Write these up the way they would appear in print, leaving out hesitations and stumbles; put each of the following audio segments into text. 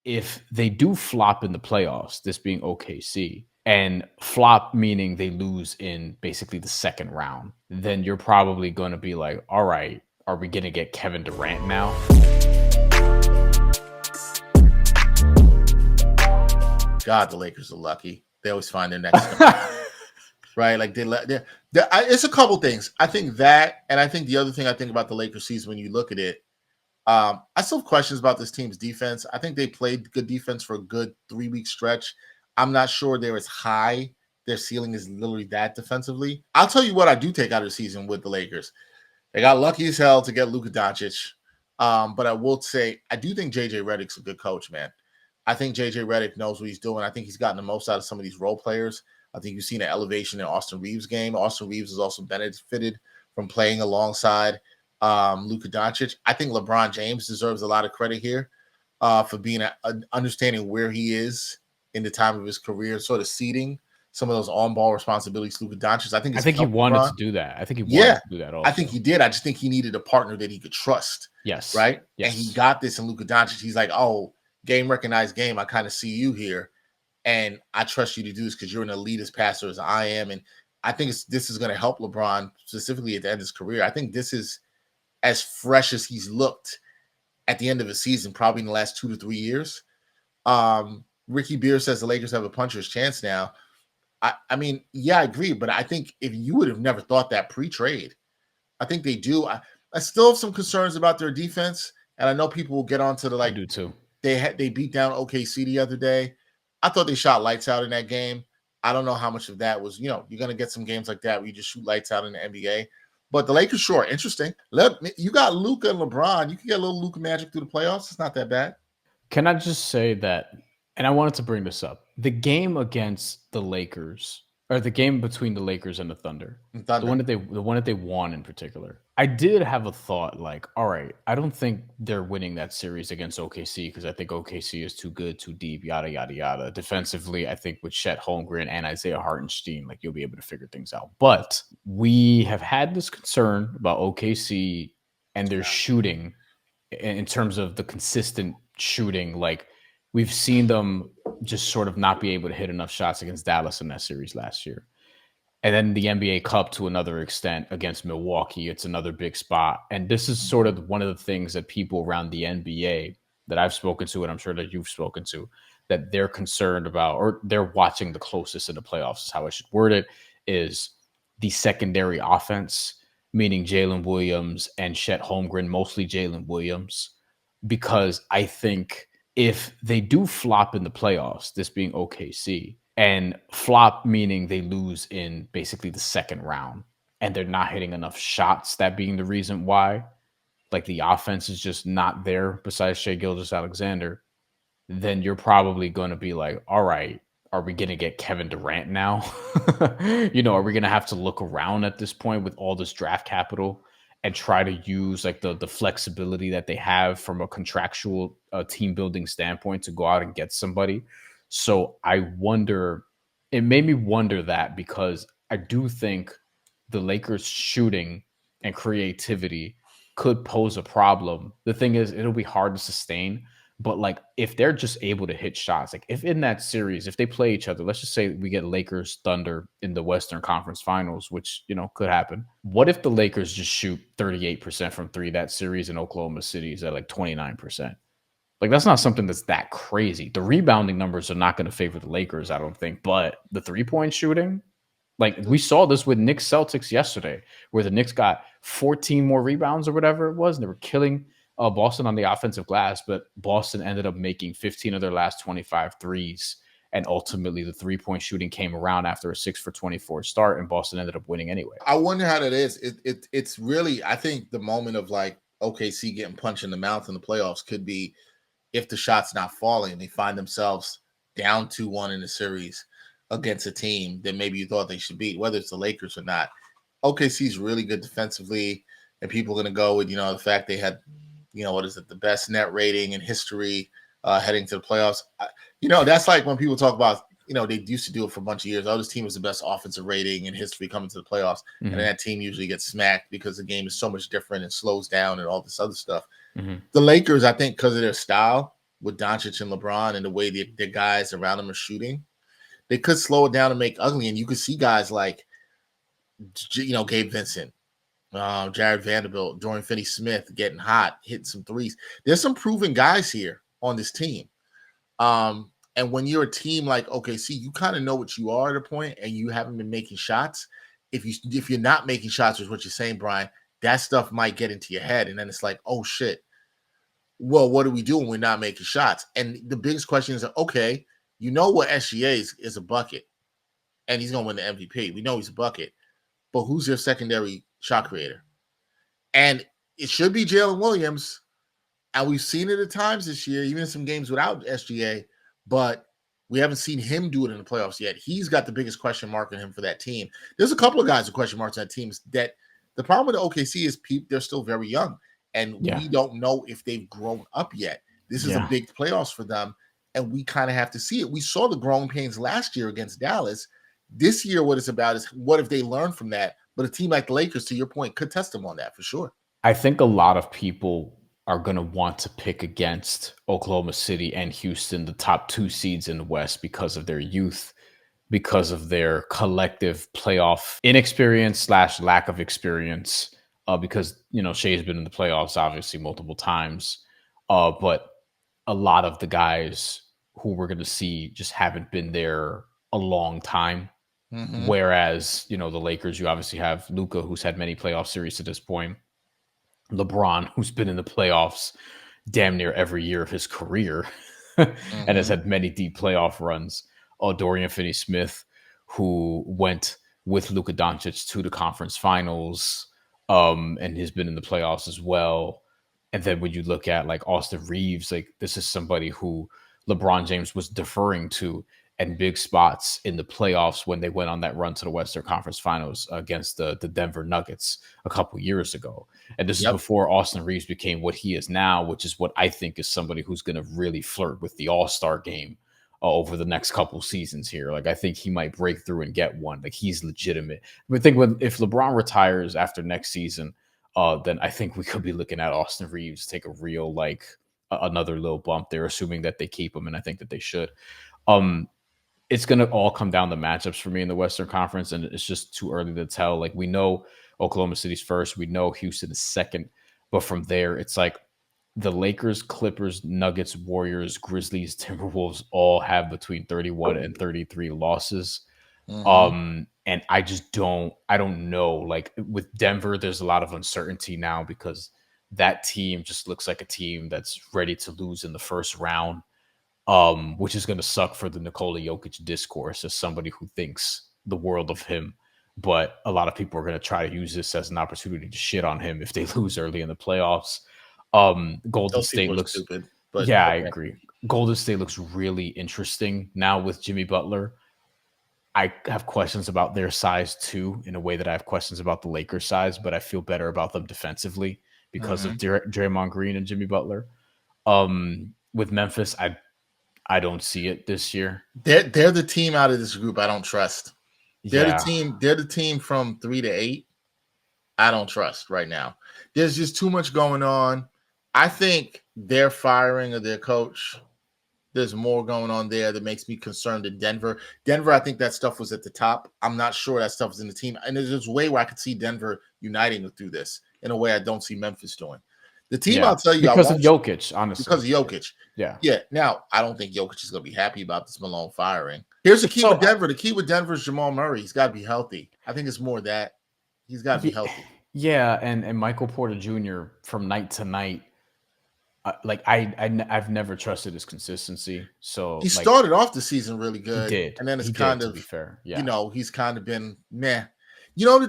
if they do flop in the playoffs, this being OKC, and flop meaning they lose in basically the second round, then you're probably going to be like, all right, are we going to get Kevin Durant now? God, the Lakers are lucky. They always find their next guy. Right? Like it's a couple things. I think that, and I think the other thing I think about the Lakers season when you look at it, I still have questions about this team's defense. I think they played good defense for a good 3-week stretch. I'm not sure they're as high. Their ceiling is literally that defensively. I'll tell you what I do take out of the season with the Lakers. They got lucky as hell to get Luka Doncic. But I will say, I do think JJ Redick's a good coach, man. I think JJ Redick knows what he's doing. I think he's gotten the most out of some of these role players. I think you've seen an elevation in Austin Reeves' game. Austin Reeves has also benefited from playing alongside Luka Doncic. I think LeBron James deserves a lot of credit here for being understanding where he is in the time of his career, sort of ceding some of those on-ball responsibilities to Luka Doncic. I think he wanted to do that. I think he wanted to do that also. I think he did. I just think he needed a partner that he could trust. Yes. Right? Yes. And he got this in Luka Doncic. He's like, oh, game recognized game. I kind of see you here. And I trust you to do this because you're an elitist passer as I am. And I think this is going to help LeBron specifically at the end of his career. I think this is as fresh as he's looked at the end of the season, probably in the last 2 to 3 years. Ricky Beer says the Lakers have a puncher's chance now. I mean, yeah, I agree. But I think if you would have never thought that pre-trade, I think they do. I still have some concerns about their defense. And I know people will get onto the, like, I do too. They beat down OKC the other day. I thought they shot lights out in that game. I don't know how much of that was, you're going to get some games like that where you just shoot lights out in the NBA. But the Lakers, sure, interesting. You got Luka and LeBron. You can get a little Luka magic through the playoffs. It's not that bad. Can I just say that, and I wanted to bring this up, the game against the Lakers, or the game between the Lakers and the Thunder. The one that they won in particular. I did have a thought like, all right, I don't think they're winning that series against OKC because I think OKC is too good, too deep, yada, yada, yada. Defensively, I think with Chet Holmgren and Isaiah Hartenstein, like, you'll be able to figure things out. But we have had this concern about OKC and their shooting in terms of the consistent shooting. Like, we've seen them just sort of not be able to hit enough shots against Dallas in that series last year. And then the NBA Cup to another extent against Milwaukee. It's another big spot. And this is sort of one of the things that people around the NBA that I've spoken to, and I'm sure that you've spoken to, that they're concerned about, or they're watching the closest in the playoffs, is how I should word it, is the secondary offense, meaning Jalen Williams and Chet Holmgren, mostly Jalen Williams, because I think if they do flop in the playoffs, this being OKC, and flop meaning they lose in basically the second round and they're not hitting enough shots, that being the reason why, like, the offense is just not there besides Shai Gilgeous-Alexander, then you're probably going to be like, all right, are we going to get Kevin Durant now? Are we going to have to look around at this point with all this draft capital and try to use, like, the flexibility that they have from a contractual team building standpoint to go out and get somebody? So I wonder, it made me wonder that, because I do think the Lakers shooting and creativity could pose a problem. The thing is, it'll be hard to sustain, but, like, if they're just able to hit shots, like, if in that series, if they play each other, let's just say we get Lakers Thunder in the Western Conference Finals, which, could happen. What if the Lakers just shoot 38% from three that series and Oklahoma City is at like 29%? Like, that's not something that's that crazy. The rebounding numbers are not going to favor the Lakers, I don't think. But the three-point shooting, like, we saw this with Knicks Celtics yesterday, where the Knicks got 14 more rebounds or whatever it was, and they were killing Boston on the offensive glass, but Boston ended up making 15 of their last 25 threes. And ultimately, the three-point shooting came around after a 6-for-24 start, and Boston ended up winning anyway. I wonder how that is. It's really, I think the moment of, like, OKC getting punched in the mouth in the playoffs could be if the shot's not falling, they find themselves down 2-1 in the series against a team that maybe you thought they should beat, whether it's the Lakers or not. OKC's really good defensively, and people are going to go with, the fact they had, the best net rating in history heading to the playoffs. That's like when people talk about, they used to do it for a bunch of years. Oh, this team was the best offensive rating in history coming to the playoffs. Mm-hmm. And that team usually gets smacked because the game is so much different and slows down and all this other stuff. Mm-hmm. The Lakers, I think, because of their style, with Doncic and LeBron and the way the guys around them are shooting, they could slow it down and make ugly. And you could see guys like, Gabe Vincent, Jared Vanderbilt, Dorian Finney-Smith getting hot, hitting some threes. There's some proven guys here on this team. And when you're a team like OKC, you kind of know what you are at a point, and you haven't been making shots. If you're not making shots, is what you're saying, Brian, that stuff might get into your head, and then it's like, oh shit. Well, what do we do when we're not making shots? And the biggest question is, okay, you know what SGA is a bucket, and he's going to win the MVP. We know he's a bucket, but who's their secondary shot creator? And it should be Jalen Williams, and we've seen it at times this year, even in some games without SGA, but we haven't seen him do it in the playoffs yet. He's got the biggest question mark on him for that team. There's a couple of guys with question marks on that team. That the problem with the OKC is they're still very young, and we don't know if they've grown up yet. This is a big playoffs for them, and we kind of have to see it. We saw the growing pains last year against Dallas. This year, what it's about is what if they learn from that? But a team like the Lakers, to your point, could test them on that for sure. I think a lot of people are going to want to pick against Oklahoma City and Houston, the top 2 seeds in the West, because of their youth, because of their collective playoff inexperience / lack of experience, because, Shea's been in the playoffs, obviously, multiple times. But a lot of the guys who we're going to see just haven't been there a long time. Mm-hmm. Whereas, the Lakers, you obviously have Luka, who's had many playoff series to this point. LeBron, who's been in the playoffs damn near every year of his career and has had many deep playoff runs. Dorian Finney-Smith, who went with Luka Doncic to the conference finals and has been in the playoffs as well. And then when you look at like Austin Reeves, like this is somebody who LeBron James was deferring to in big spots in the playoffs when they went on that run to the Western Conference Finals against the Denver Nuggets a couple years ago. And this is before Austin Reeves became what he is now, which is what I think is somebody who's going to really flirt with the All-Star game over the next couple seasons here. Like, I think he might break through and get one. Like, he's legitimate. But I think if LeBron retires after next season, then I think we could be looking at Austin Reeves take a real, another little bump there, assuming that they keep him, and I think that they should. It's going to all come down to matchups for me in the Western Conference, and it's just too early to tell. Like, we know Oklahoma City's first. We know Houston is second. But from there, it's like the Lakers, Clippers, Nuggets, Warriors, Grizzlies, Timberwolves all have between 31 and 33 losses. Mm-hmm. And I don't know. Like, with Denver, there's a lot of uncertainty now because that team just looks like a team that's ready to lose in the first round. Which is going to suck for the Nikola Jokic discourse as somebody who thinks the world of him. But a lot of people are going to try to use this as an opportunity to shit on him if they lose early in the playoffs. Golden State looks stupid. But yeah, okay. I agree. Golden State looks really interesting now with Jimmy Butler. I have questions about their size too, in a way that I have questions about the Lakers' size, but I feel better about them defensively because of Draymond Green and Jimmy Butler. With Memphis, I don't see it this year. They're the team out of this group I don't trust. They're the team from 3 to 8. I don't trust right now. There's just too much going on. I think their firing of their coach, there's more going on there that makes me concerned in Denver. Denver, I think that stuff was at the top. I'm not sure that stuff is in the team. And there's a way where I could see Denver uniting through this in a way I don't see Memphis doing. The team, I'll tell you, because of Jokic, honestly. Because of Jokic. Yeah. Now, I don't think Jokic is going to be happy about this Malone firing. Here's the key with Denver. The key with Denver is Jamal Murray. He's got to be healthy. I think it's more that he's got to be healthy. Yeah, and Michael Porter Jr. from night to night, I've never trusted his consistency. So he started off the season really good. He did, and then it's to be fair. Yeah, he's kind of been meh.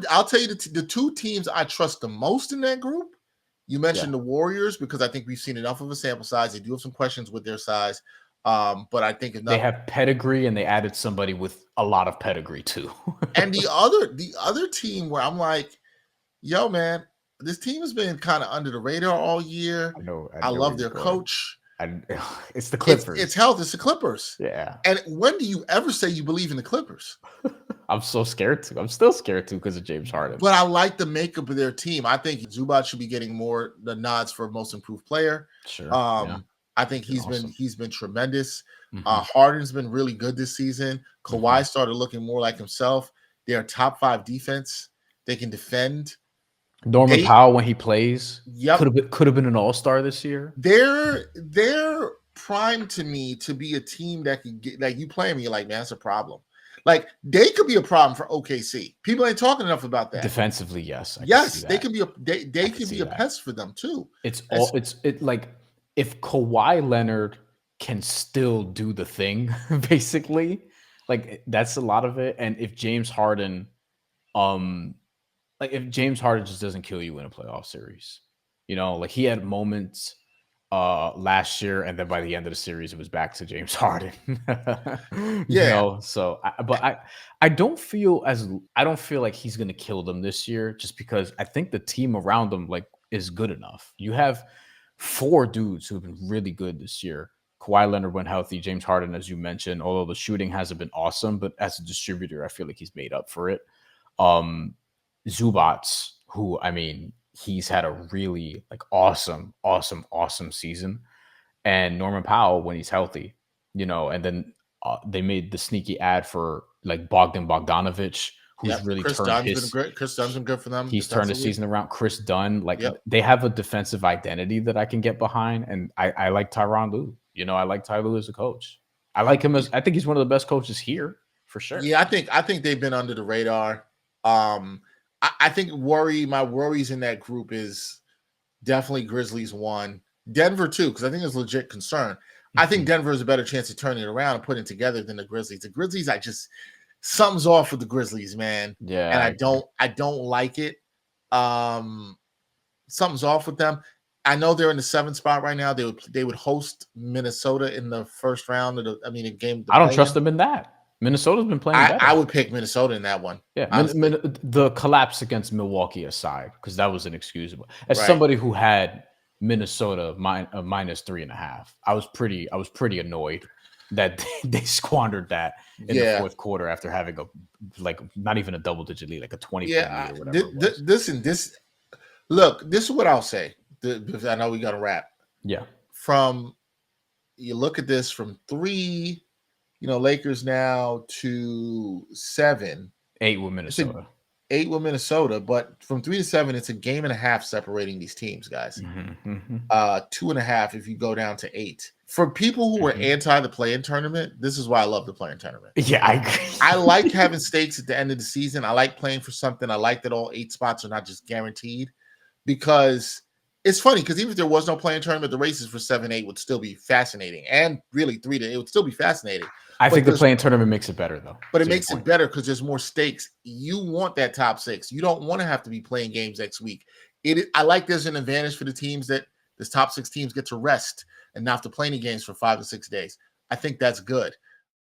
I'll tell you the 2 teams I trust the most in that group. You mentioned the Warriors because I think we've seen enough of a sample size. They do have some questions with their size, but I think they have pedigree, and they added somebody with a lot of pedigree too. And the other team where I'm like, yo, man, this team has been kind of under the radar all year. I love their coach. It's the Clippers. It's health. It's the Clippers. Yeah. And when do you ever say you believe in the Clippers? I'm so scared to. I'm still scared to because of James Harden. But I like the makeup of their team. I think Zubac should be getting more the nods for most improved player. Sure. I think Awesome. he's been tremendous. Harden's been really good this season. Kawhi started looking more like himself. They're a top 5 defense. They can defend. Norman Powell, when he plays, Yep, could have been an all-star this year. They're primed to me to be a team that could get, like, you playing me, you're like, man, that's a problem. Like, they could be a problem for OKC. People ain't talking enough about that. Defensively, yes. They can be a pest for them too. It's like if Kawhi Leonard can still do the thing, basically, like that's a lot of it. And if James Harden, like if James Harden just doesn't kill you in a playoff series, you know, like he had moments last year, and then by the end of the series, it was back to James Harden. You know, so I don't feel like he's gonna kill them this year, just because I think the team around them like is good enough. You have 4 dudes who've been really good this year. Kawhi Leonard went healthy. James Harden, as you mentioned, although the shooting hasn't been awesome, but as a distributor, I feel like he's made up for it. Zubats, who, I mean, he's had a really like awesome season, and Norman Powell when he's healthy, you know. And then they made the sneaky ad for like Bogdanovich, who's really Chris Dunn's been good for them. He's turned the season around. Chris Dunn, like they have a defensive identity that I can get behind, and I like Tyronn Lue. You know, I like Ty Lue as a coach. I like him I think he's one of the best coaches here for sure. Yeah, I think they've been under the radar. I think my worries in that group is definitely Grizzlies 1, Denver 2, because I think it's legit concern. I think Denver has a better chance of turning it around and putting it together than the Grizzlies. The Grizzlies, something's off with the Grizzlies, man. Yeah, and I don't like it. Something's off with them. I know they're in the 7th spot right now. They would host Minnesota in the first round of the game. I don't trust them in that. Minnesota's been playing better. I would pick Minnesota in that one. Yeah, the collapse against Milwaukee aside, because that was inexcusable. As somebody who had Minnesota minus 3.5, I was pretty annoyed that they squandered that in the fourth quarter after having not even a double-digit lead, like a 20 point lead or whatever. Look, this is what I'll say. I know we got to wrap. Yeah. You look at this from 3. Lakers now to 7. 8 with Minnesota. 8 with Minnesota, but from 3 to 7, it's a game and a half separating these teams, guys. 2.5 if you go down to 8. For people who are anti the play-in tournament, this is why I love the play-in tournament. Yeah, I agree. I like having stakes at the end of the season. I like playing for something. I like that all 8 spots are not just guaranteed, because it's funny, because even if there was no play-in tournament, the races for 7-8 would still be fascinating, and really 3 to it would still be fascinating. I think the play-in tournament makes it better, though. But it makes it better because there's more stakes. You want that top 6. You don't want to have to be playing games next week. I like there's an advantage for the teams that this top 6 teams get to rest and not have to play any games for 5 to 6 days. I think that's good.